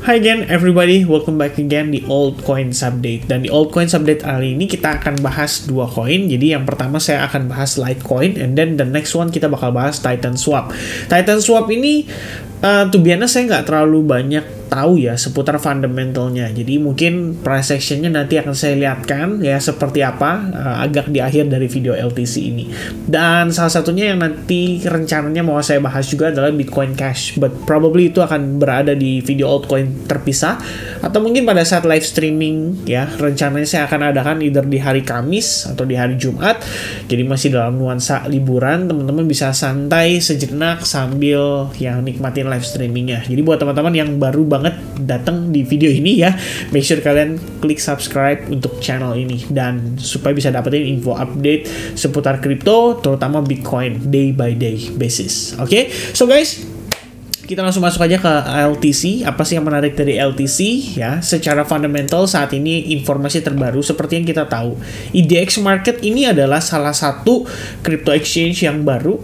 Hi again everybody, welcome back again di Altcoins Update. Dan di Altcoins Update kali ini kita akan bahas dua koin. Jadi yang pertama saya akan bahas Litecoin, and then the next one kita bakal bahas Titan Swap. Titan Swap ini to be honest saya nggak terlalu banyak tahu ya seputar fundamentalnya. Jadi mungkin price actionnya nanti akan saya lihatkan ya seperti apa agak di akhir dari video LTC ini. Dan salah satunya yang nanti rencananya mau saya bahas juga adalah Bitcoin Cash, but probably itu akan berada di video altcoin terpisah atau mungkin pada saat live streaming ya. Rencananya saya akan adakan either di hari Kamis atau di hari Jumat. Jadi masih dalam nuansa liburan, teman-teman bisa santai sejenak sambil yang nikmatin live streamingnya. Jadi buat teman-teman yang baru banget datang di video ini ya, make sure kalian klik subscribe untuk channel ini dan supaya bisa dapetin info update seputar kripto, terutama Bitcoin day by day basis. Oke, so guys, kita langsung masuk aja ke LTC. Apa sih yang menarik dari LTC ya? Secara fundamental saat ini informasi terbaru seperti yang kita tahu, IDX Market ini adalah salah satu crypto exchange yang baru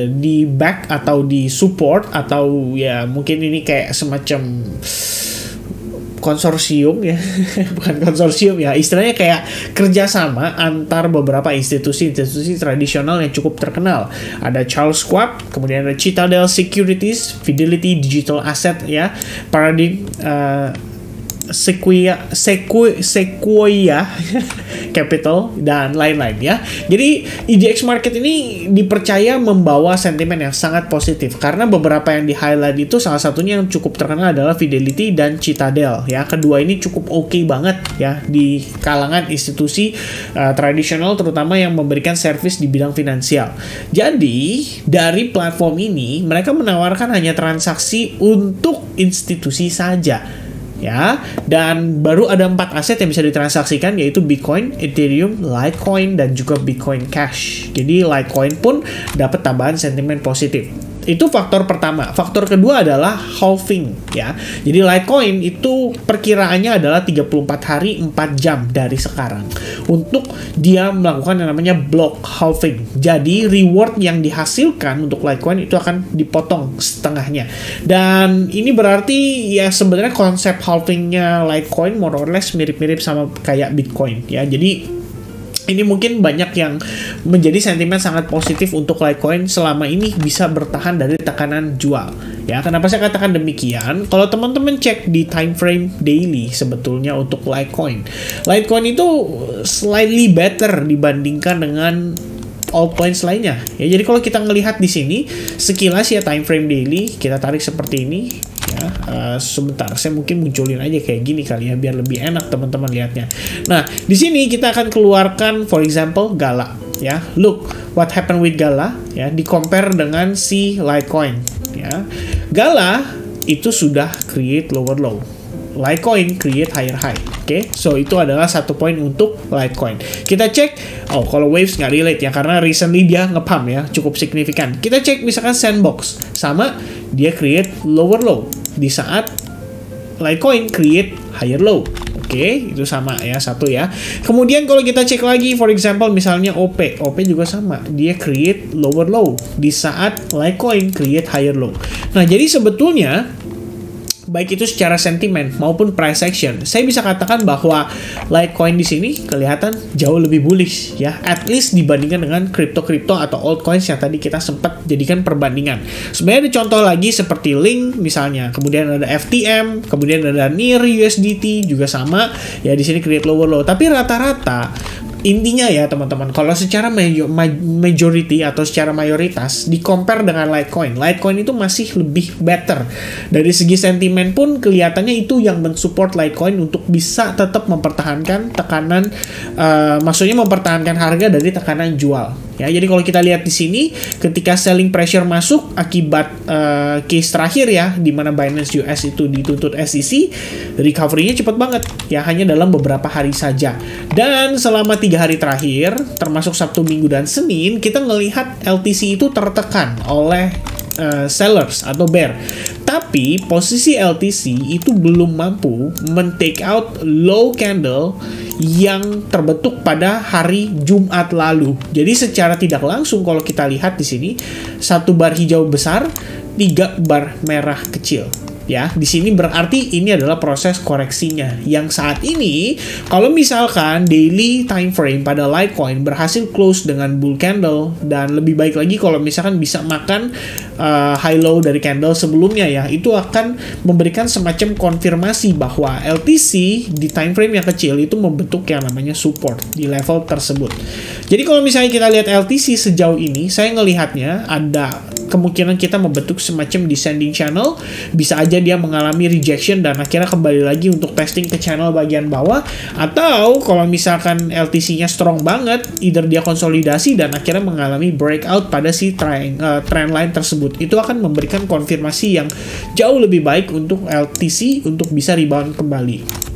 di back atau di support atau ya mungkin ini kayak semacam konsorsium ya, bukan konsorsium ya, istilahnya kayak kerjasama antar beberapa institusi tradisional yang cukup terkenal. Ada Charles Schwab, kemudian ada Citadel Securities, Fidelity Digital Asset ya, Paradigm, Sequoia Capital dan lain-lain ya. Jadi IDX Market ini dipercaya membawa sentimen yang sangat positif karena beberapa yang di highlight itu salah satunya yang cukup terkenal adalah Fidelity dan Citadel ya. Kedua ini cukup oke banget ya di kalangan institusi tradisional terutama yang memberikan servis di bidang finansial. Jadi dari platform ini mereka menawarkan hanya transaksi untuk institusi saja ya, dan baru ada 4 aset yang bisa ditransaksikan yaitu Bitcoin, Ethereum, Litecoin, dan juga Bitcoin Cash. Jadi Litecoin pun dapat tambahan sentimen positif. Itu faktor pertama. Faktor kedua adalah halving ya. Jadi Litecoin itu perkiraannya adalah 34 hari 4 jam dari sekarang untuk dia melakukan yang namanya block halving. Jadi reward yang dihasilkan untuk Litecoin itu akan dipotong setengahnya. Dan ini berarti ya sebenarnya konsep halvingnya Litecoin more or less mirip-mirip sama kayak Bitcoin ya. Jadi ini mungkin banyak yang menjadi sentimen sangat positif untuk Litecoin selama ini bisa bertahan dari tekanan jual. Ya, kenapa saya katakan demikian? Kalau teman-teman cek di time frame daily sebetulnya untuk Litecoin. Litecoin itu slightly better dibandingkan dengan altcoins lainnya. Ya, jadi kalau kita ngelihat di sini sekilas ya time frame daily, kita tarik seperti ini. Ya, sebentar, saya mungkin munculin aja kayak gini kali ya biar lebih enak teman-teman lihatnya. Nah, di sini kita akan keluarkan for example Gala ya. Look what happened with Gala ya, di compare dengan si Litecoin ya. Gala itu sudah create lower low, Litecoin create higher high. Oke, so itu adalah satu poin untuk Litecoin. Kita cek, kalau Waves nggak relate ya, karena recently dia nge-pump ya, cukup signifikan. Kita cek misalkan Sandbox, sama dia create lower low di saat Litecoin create higher low. Oke, itu sama ya, satu ya. Kemudian kalau kita cek lagi, for example misalnya OP juga sama, dia create lower low di saat Litecoin create higher low. Nah, jadi sebetulnya baik itu secara sentimen maupun price action, saya bisa katakan bahwa Litecoin di sini kelihatan jauh lebih bullish ya, at least dibandingkan dengan kripto-kripto atau altcoins yang tadi kita sempat jadikan perbandingan. Sebenarnya ada contoh lagi seperti Link misalnya, kemudian ada FTM, kemudian ada Near USDT juga sama ya, di sini create lower low. Tapi rata-rata intinya ya teman-teman, kalau secara majority atau secara mayoritas di compare dengan Litecoin itu masih lebih better. Dari segi sentimen pun kelihatannya itu yang mensupport Litecoin untuk bisa tetap mempertahankan tekanan, maksudnya mempertahankan harga dari tekanan jual. Ya, jadi kalau kita lihat di sini, ketika selling pressure masuk akibat case terakhir ya, di mana Binance US itu dituntut SEC, recovery-nya cepat banget ya, hanya dalam beberapa hari saja. Dan selama 3 hari terakhir, termasuk Sabtu, Minggu, dan Senin, kita ngelihat LTC itu tertekan oleh sellers atau bear. Tapi posisi LTC itu belum mampu men-take out low candle yang terbentuk pada hari Jumat lalu. Jadi secara tidak langsung kalau kita lihat di sini, 1 bar hijau besar, 3 bar merah kecil. Ya, di sini berarti ini adalah proses koreksinya. Yang saat ini, kalau misalkan daily time frame pada Litecoin berhasil close dengan bull candle, dan lebih baik lagi kalau misalkan bisa makan high low dari candle sebelumnya ya, itu akan memberikan semacam konfirmasi bahwa LTC di time frame yang kecil itu membentuk yang namanya support di level tersebut. Jadi kalau misalnya kita lihat LTC sejauh ini, saya ngelihatnya ada kemungkinan kita membentuk semacam descending channel, bisa aja dia mengalami rejection dan akhirnya kembali lagi untuk testing ke channel bagian bawah, atau kalau misalkan LTC-nya strong banget, either dia konsolidasi dan akhirnya mengalami breakout pada si trend line tersebut. Itu akan memberikan konfirmasi yang jauh lebih baik untuk LTC untuk bisa rebound kembali.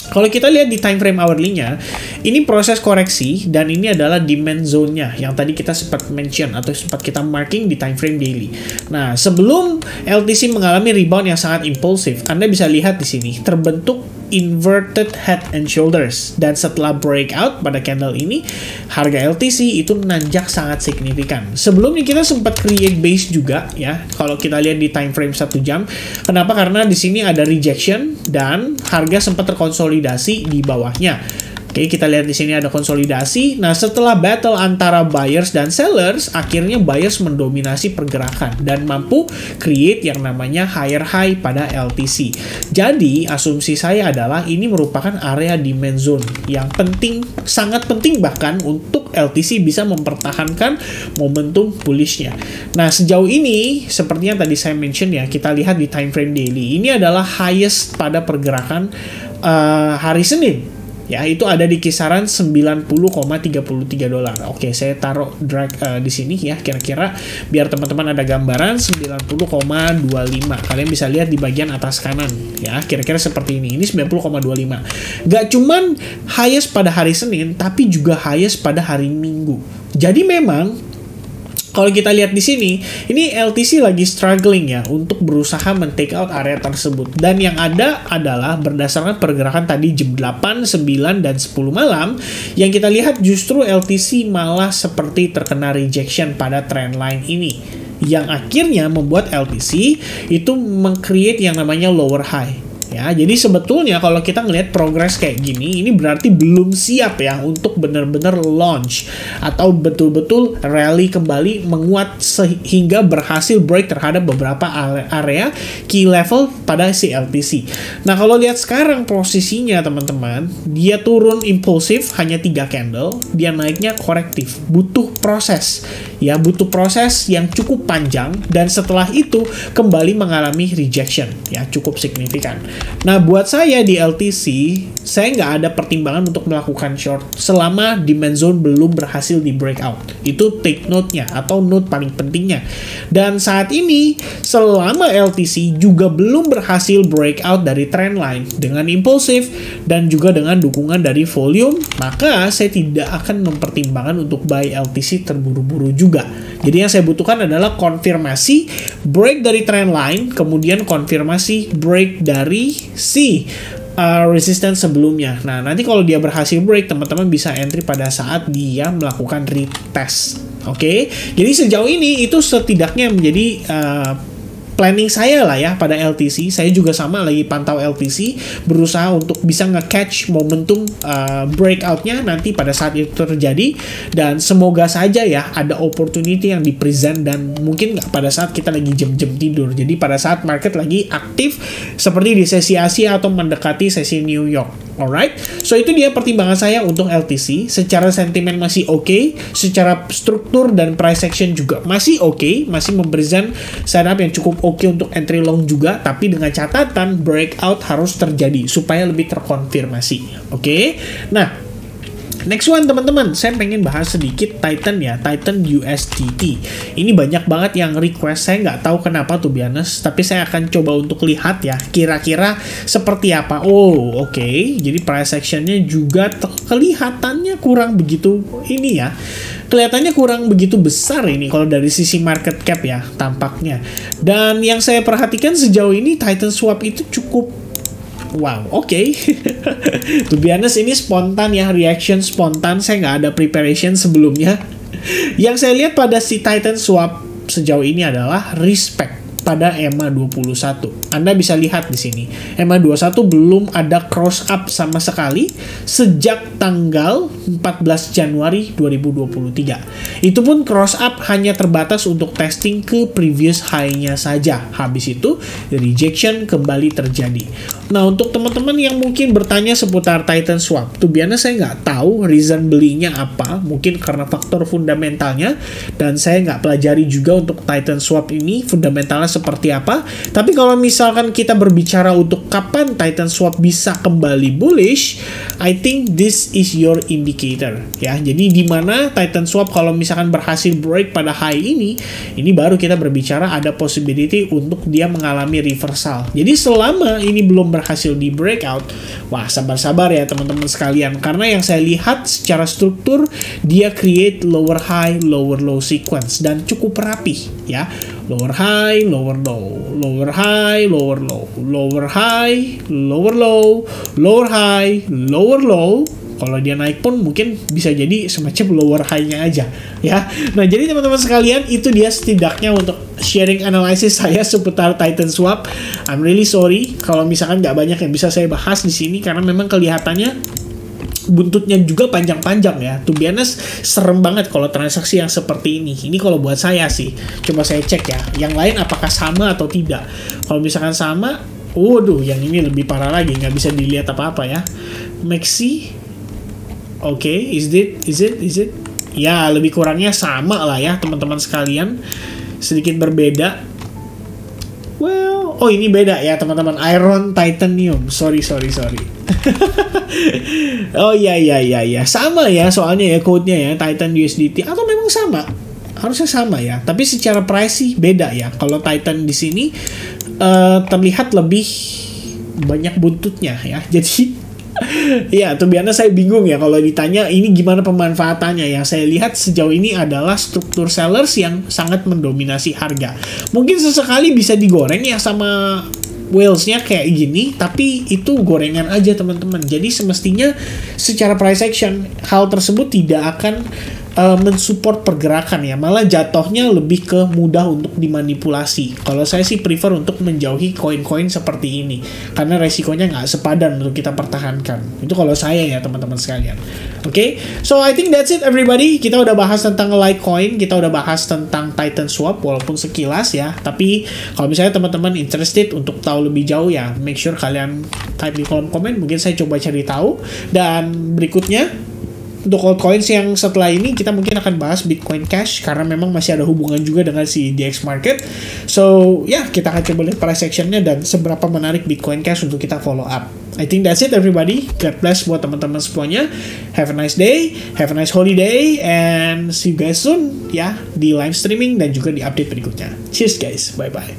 Kalau kita lihat di time frame hourly-nya, ini proses koreksi dan ini adalah demand zone-nya yang tadi kita sempat mention atau sempat kita marking di time frame daily. Nah, sebelum LTC mengalami rebound yang sangat impulsif, Anda bisa lihat di sini terbentuk inverted head and shoulders, dan setelah breakout pada candle ini, harga LTC itu nanjak sangat signifikan. Sebelumnya kita sempat create base juga ya, kalau kita lihat di time frame 1 jam. Kenapa? Karena di sini ada rejection dan harga sempat terkonsolidasi di bawahnya. Oke, kita lihat di sini ada konsolidasi. Nah, setelah battle antara buyers dan sellers, akhirnya buyers mendominasi pergerakan dan mampu create yang namanya higher high pada LTC. Jadi, asumsi saya adalah ini merupakan area demand zone yang penting, sangat penting bahkan untuk LTC bisa mempertahankan momentum bullish-nya. Nah, sejauh ini, seperti yang tadi saya mention ya, kita lihat di time frame daily, ini adalah highest pada pergerakan hari Senin. Ya, itu ada di kisaran 90,33 dolar. Oke, saya taruh drag di sini ya, kira-kira biar teman-teman ada gambaran 90,25. Kalian bisa lihat di bagian atas kanan ya, kira-kira seperti ini. Ini 90,25. Gak cuman highest pada hari Senin, tapi juga highest pada hari Minggu. Jadi memang kalau kita lihat di sini, ini LTC lagi struggling ya untuk berusaha men-take out area tersebut. Dan yang ada adalah berdasarkan pergerakan tadi jam 8, 9, dan 10 malam, yang kita lihat justru LTC malah seperti terkena rejection pada trendline ini. Yang akhirnya membuat LTC itu meng-create yang namanya lower high. Ya, jadi sebetulnya kalau kita ngelihat progres kayak gini, ini berarti belum siap ya untuk benar-benar launch atau betul-betul rally kembali menguat sehingga berhasil break terhadap beberapa area key level pada si LTC. Nah, kalau lihat sekarang posisinya teman-teman, dia turun impulsif hanya 3 candle, dia naiknya korektif, butuh proses. Ya, butuh proses yang cukup panjang dan setelah itu kembali mengalami rejection ya, cukup signifikan. Nah, buat saya di LTC, saya nggak ada pertimbangan untuk melakukan short selama demand zone belum berhasil di breakout. Itu take note-nya atau note paling pentingnya. Dan saat ini, selama LTC juga belum berhasil breakout dari trendline dengan impulsif dan juga dengan dukungan dari volume, maka saya tidak akan mempertimbangkan untuk buy LTC terburu-buru juga. Jadi yang saya butuhkan adalah konfirmasi break dari trendline, kemudian konfirmasi break dari si resistance sebelumnya. Nah, nanti kalau dia berhasil break, teman-teman bisa entry pada saat dia melakukan retest. Oke? Jadi sejauh ini itu setidaknya menjadi planning saya lah ya pada LTC. Saya juga sama lagi pantau LTC, berusaha untuk bisa nge-catch momentum breakout-nya nanti pada saat itu terjadi, dan semoga saja ya ada opportunity yang di-present dan mungkin nggak pada saat kita lagi jam-jam tidur. Jadi pada saat market lagi aktif seperti di sesi Asia atau mendekati sesi New York. Alright, so itu dia pertimbangan saya untuk LTC. Secara sentimen masih oke, secara struktur dan price action juga masih oke, masih mempresent setup yang cukup oke untuk entry long juga, tapi dengan catatan breakout harus terjadi supaya lebih terkonfirmasi. Oke, nah next one teman-teman, saya pengen bahas sedikit Titan ya, Titan USDT. Ini banyak banget yang request, saya nggak tahu kenapa tuh biasa, tapi saya akan coba untuk lihat ya, kira-kira seperti apa. Oh, oke. Jadi price actionnya juga kelihatannya kurang begitu ini ya. Kelihatannya kurang begitu besar ini kalau dari sisi market cap ya, tampaknya. Dan yang saya perhatikan sejauh ini Titan Swap itu cukup wow, oke. To be honest, ini spontan ya, reaction spontan. Saya nggak ada preparation sebelumnya. Yang saya lihat pada si Titan Swap sejauh ini adalah respect. pada EMA 21. Anda bisa lihat di sini. EMA 21 belum ada cross up sama sekali sejak tanggal 14 Januari 2023. Itu pun cross up hanya terbatas untuk testing ke previous high-nya saja. Habis itu rejection kembali terjadi. Nah, untuk teman-teman yang mungkin bertanya seputar Titan Swap, tuh biasanya saya nggak tahu reason belinya apa, mungkin karena faktor fundamentalnya, dan saya nggak pelajari juga untuk Titan Swap ini fundamentalnya seperti apa. Tapi kalau misalkan kita berbicara untuk kapan Titan Swap bisa kembali bullish, I think this is your indicator ya. Jadi di mana Titan Swap kalau misalkan berhasil break pada high ini baru kita berbicara ada possibility untuk dia mengalami reversal. Jadi selama ini belum berhasil di breakout, wah sabar-sabar ya teman-teman sekalian, karena yang saya lihat secara struktur dia create lower high lower low sequence dan cukup rapi ya. Lower high lower low, lower high lower low, lower high lower low, lower high lower low. Kalau dia naik pun mungkin bisa jadi semacam lower high-nya aja ya. Nah, jadi teman-teman sekalian, itu dia setidaknya untuk sharing analisis saya seputar Titan Swap. I'm really sorry kalau misalkan nggak banyak yang bisa saya bahas di sini karena memang kelihatannya buntutnya juga panjang-panjang ya. To be honest, serem banget kalau transaksi yang seperti ini. Ini kalau buat saya sih. Coba saya cek ya. Yang lain apakah sama atau tidak. Kalau misalkan sama, waduh, yang ini lebih parah lagi. Nggak bisa dilihat apa-apa ya. Maxi. Oke, is it? Ya, lebih kurangnya sama lah ya teman-teman sekalian. Sedikit berbeda. Well, oh ini beda ya teman-teman. Iron Titanium. Sorry. Oh iya. Sama ya soalnya ya code-nya ya Titan USDT. Atau memang sama? Harusnya sama ya. Tapi secara price sih beda ya. Kalau Titan di sini terlihat lebih banyak buntutnya ya. Jadi ya, tuh biasanya saya bingung ya kalau ditanya ini gimana pemanfaatannya. Yang saya lihat sejauh ini adalah struktur sellers yang sangat mendominasi harga. Mungkin sesekali bisa digoreng ya sama whales-nya kayak gini, tapi itu gorengan aja teman-teman. Jadi semestinya secara price action hal tersebut tidak akan mensupport pergerakan ya, malah jatuhnya lebih ke mudah untuk dimanipulasi. Kalau saya sih prefer untuk menjauhi koin-koin seperti ini karena resikonya nggak sepadan untuk kita pertahankan. Itu kalau saya ya teman-teman sekalian. Oke, so I think that's it everybody. Kita udah bahas tentang Litecoin, kita udah bahas tentang Titan Swap walaupun sekilas ya. Tapi kalau misalnya teman-teman interested untuk tahu lebih jauh ya, make sure kalian type di kolom komen. Mungkin saya coba cari tahu. Dan berikutnya untuk altcoins yang setelah ini kita mungkin akan bahas Bitcoin Cash karena memang masih ada hubungan juga dengan si DX Market. So ya, kita akan coba lihat price actionnya dan seberapa menarik Bitcoin Cash untuk kita follow up. I think that's it everybody. God bless buat teman-teman semuanya. Have a nice day, have a nice holiday, and see you guys soon ya di live streaming dan juga di update berikutnya. Cheers guys, bye bye.